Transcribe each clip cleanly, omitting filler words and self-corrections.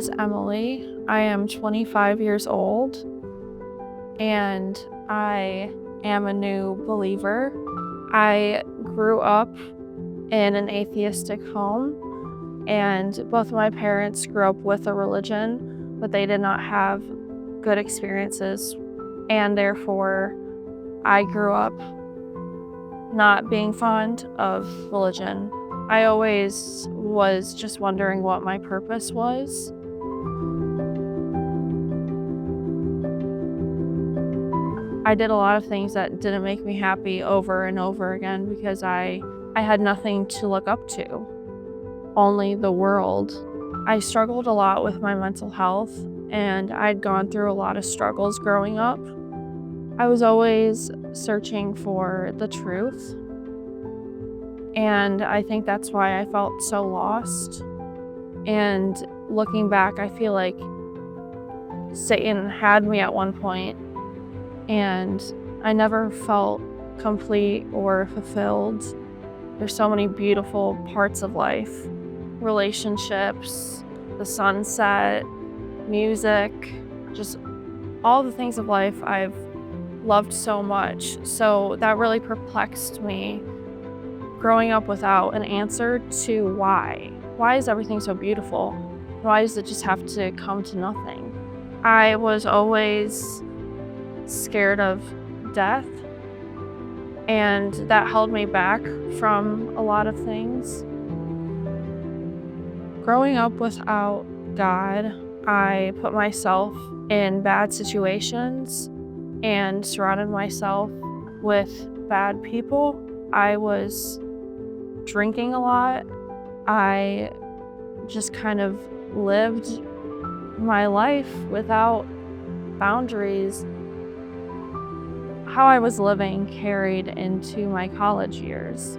is Emily. I am 25 years old, and I am a new believer. I grew up in an atheistic home, and both of my parents grew up with a religion, but they did not have good experiences, and therefore I grew up not being fond of religion. I always was just wondering what my purpose was. I did a lot of things that didn't make me happy over and over again because I had nothing to look up to, only the world. I struggled a lot with my mental health, and I'd gone through a lot of struggles growing up. I was always searching for the truth, and I think that's why I felt so lost. And looking back, I feel like Satan had me at one point, and I never felt complete or fulfilled. There's so many beautiful parts of life, relationships, the sunset, music, just all the things of life I've loved so much. So that really perplexed me, growing up without an answer to why. Why is everything so beautiful? Why does it just have to come to nothing? I was always scared of death, and that held me back from a lot of things. Growing up without God, I put myself in bad situations and surrounded myself with bad people. I was drinking a lot. I just kind of lived my life without boundaries. How I was living carried into my college years.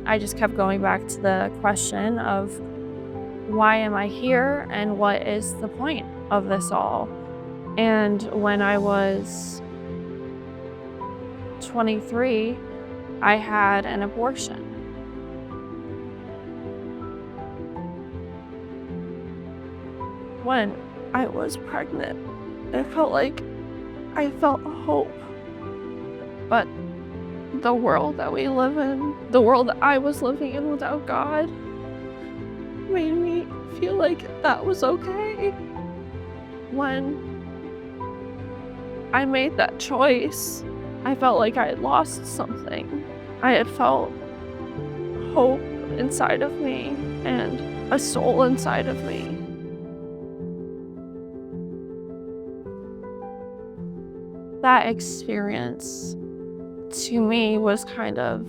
I just kept going back to the question of why am I here and what is the point of this all? And when I was 23, I had an abortion. When I was pregnant, it felt like I felt hope. But the world that we live in, the world that I was living in without God, made me feel like that was okay. When I made that choice, I felt like I had lost something. I had felt hope inside of me and a soul inside of me. That experience to me was kind of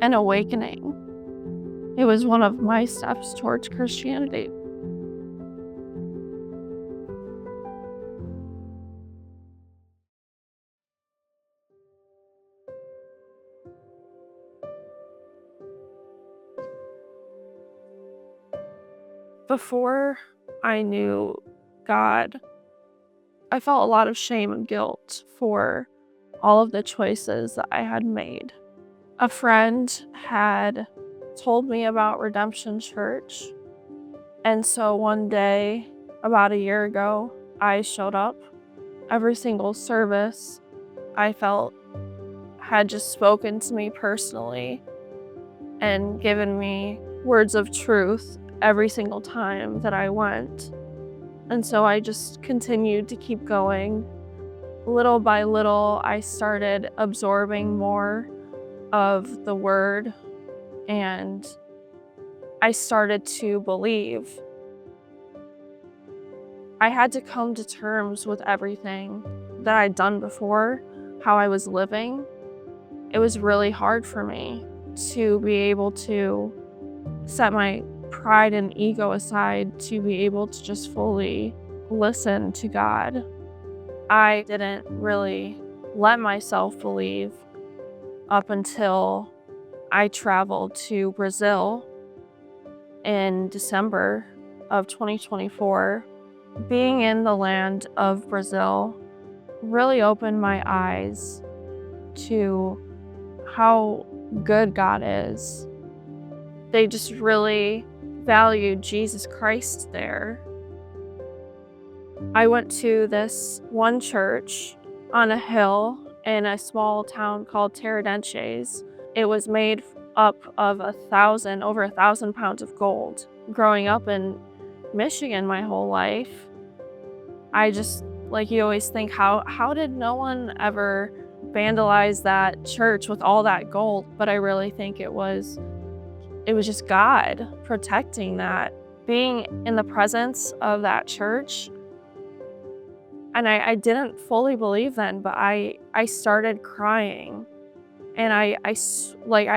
an awakening. It was one of my steps towards Christianity. Before I knew God, I felt a lot of shame and guilt for all of the choices that I had made. A friend had told me about Redemption Church, and so one day, about a year ago, I showed up. Every single service I felt had just spoken to me personally and given me words of truth every single time that I went. And so I just continued to keep going. Little by little, I started absorbing more of the word, and I started to believe. I had to come to terms with everything that I'd done before, how I was living. It was really hard for me to be able to set my pride and ego aside to be able to just fully listen to God. I didn't really let myself believe up until I traveled to Brazil in December of 2024. Being in the land of Brazil really opened my eyes to how good God is. They just really valued Jesus Christ there. I went to this one church on a hill in a small town called Terradenches. It was made up of over 1,000 pounds of gold. Growing up in Michigan my whole life, I just, like, you always think, how did no one ever vandalize that church with all that gold? But I really think it was just God protecting that. Being in the presence of that church, and I didn't fully believe then, but I started crying, and I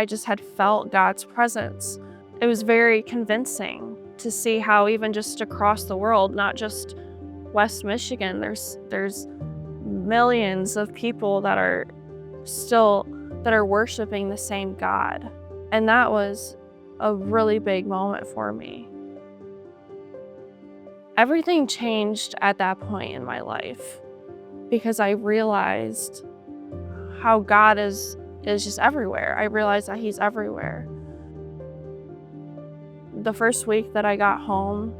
just had felt God's presence. It was very convincing to see how even just across the world, not just West Michigan, there's millions of people that are worshiping the same God. And that was a really big moment for me. Everything changed at that point in my life because I realized how God is just everywhere. I realized that He's everywhere. The first week that I got home,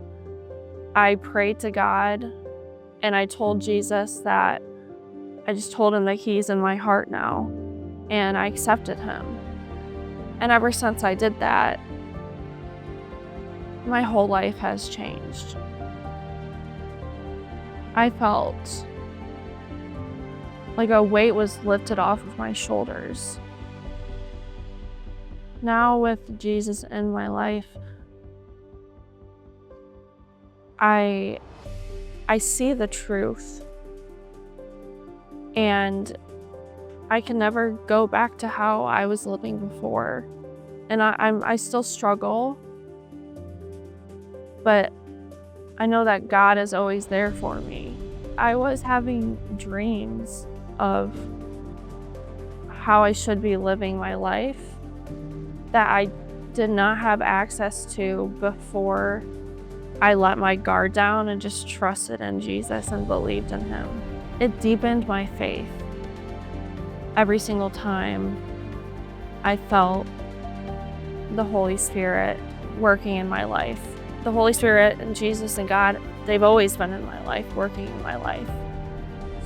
I prayed to God and I told Jesus that I just told Him that He's in my heart now, and I accepted Him. And ever since I did that, my whole life has changed. I felt like a weight was lifted off of my shoulders. Now with Jesus in my life, I see the truth, and I can never go back to how I was living before. And I still struggle, but I know that God is always there for me. I was having dreams of how I should be living my life that I did not have access to before I let my guard down and just trusted in Jesus and believed in Him. It deepened my faith. Every single time I felt the Holy Spirit working in my life. The Holy Spirit and Jesus and God, they've always been in my life, working in my life.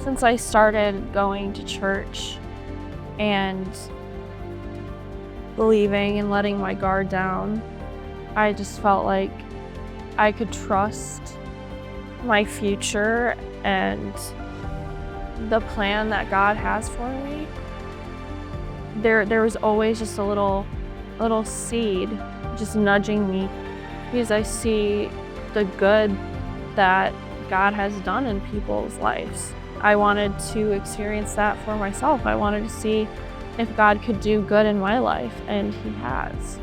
Since I started going to church and believing and letting my guard down, I just felt like I could trust my future and the plan that God has for me. There was always just a little seed just nudging me, because I see the good that God has done in people's lives. I wanted to experience that for myself. I wanted to see if God could do good in my life, and He has.